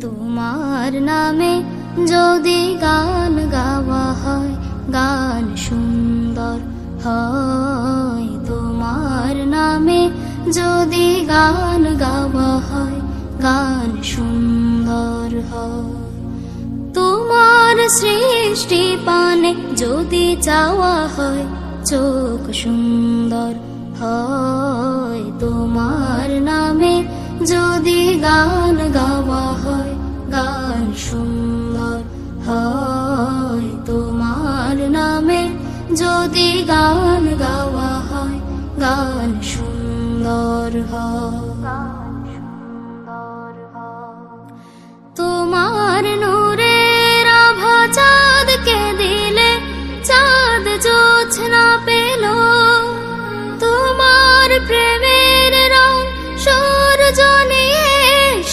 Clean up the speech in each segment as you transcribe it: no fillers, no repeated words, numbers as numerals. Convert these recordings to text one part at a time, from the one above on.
তোমার নামে যদি গান গাওয়া হয় গান সুন্দর হয়। তোমার নামে যদি গান গাওয়া হয় গান সুন্দর হয়। তোমার সৃষ্টি পানে যদি চাওয়া হয় চোখ সুন্দর হয়। তোমার নামে যদি গান গাওয়া হয় গান সুন্দর হয়। তোমার নামে যদি গান গাওয়া হয় গান সুন্দর হয়। তোমার নূরের আভা চাঁদকে দিলে চাঁদ জোছনা পেল। তোমার প্রেমের রং সূর্য নিয়ে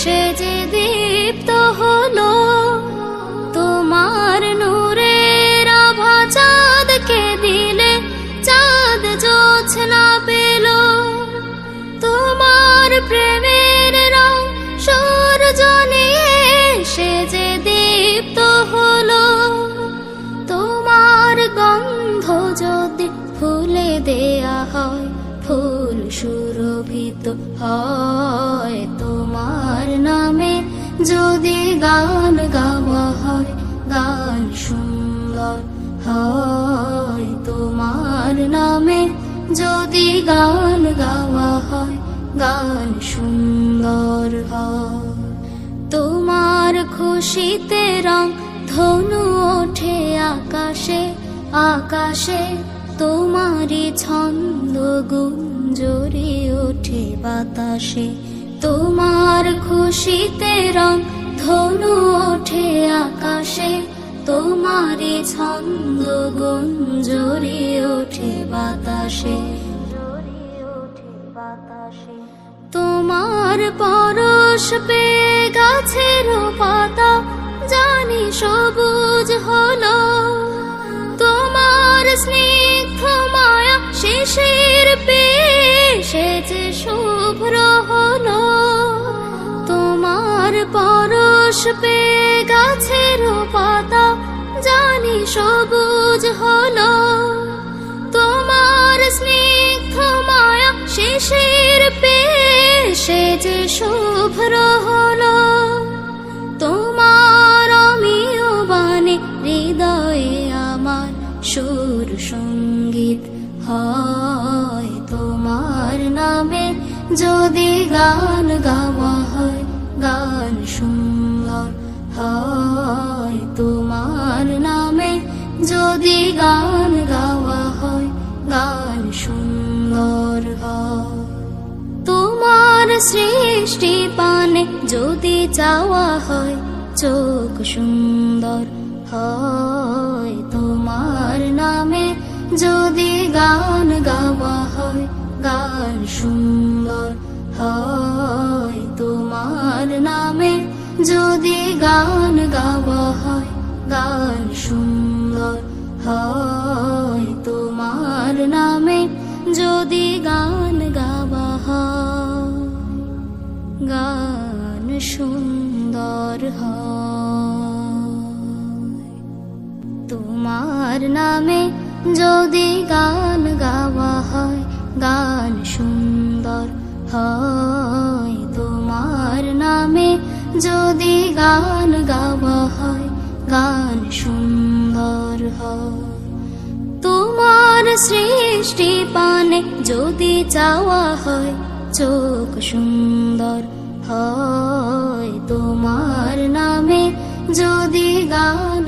সে যে দীপ্ত হলো। তোমার নূরের আভা চাঁদকে দিলে চাঁদ জোছনা পেল। তোমার প্রেমের রং সূর্য নিয়ে সে যে দীপ্ত হলো। তোমার গন্ধ যদি ফুলে দেয়া হয় ফুল সুরভিত হয়। তোমার নামে যদি গান গাওয়া হয় গান সুন্দর হয়। তোমার নামে যদি গান গাওয়া হয় গান সুন্দর হয়। তোমার খুশিতে রং ধনু ওঠে আকাশে আকাশে। তোমারই ছন্দ গুঞ্জরি ওঠে বাতাসে। তোমার খুশিতে রং ধনু ওঠে আকাশে। তোমারই ছন্দ গুঞ্জরি ওঠে বাতাসে। তোমার পরশ পেয়ে গাছের পাতা জানি সবুজ হলো। তোমার স্নিগ্ধ মায়া শিশির পেয়ে সে যে শুভ্র হলো। তোমার পরশ পেয়ে গাছের পাতা জানি সবুজ হলো। তোমার স্নিগ্ধ মায়া শিশির পেয়ে সে যে শুভ্র হলো। তোমার অমিয় বাণী হৃদয়ে আমার সুর সঙ্গীত হয়। তোমার নামে যদি গান গাওয়া হয় গান সুন্দর হয়। তোমার নামে যদি গান গাওয়া হয় গান সুন্দর হয়। তোমার সৃষ্টি পানে যদি চাওয়া হয় চোখ সুন্দর হয়। তোমার নামে যদি গান গাওয়া হয় গান সুন্দর হয়। তোমার নামে যদি গান গাওয়া হয় গান সুন্দর হয়। তোমার নামে যদি গান গাওয়া হয় গান সুন্দর হয়। তোমার নামে যদি গান গাওয়া হয় গান সুন্দর হয়। তোমার নামে যদি গান গাওয়া হয় গান সুন্দর হয়। তোমার সৃষ্টি পানে যদি চাওয়া হয় চোখ সুন্দর হয়। তোমার নামে যদি গান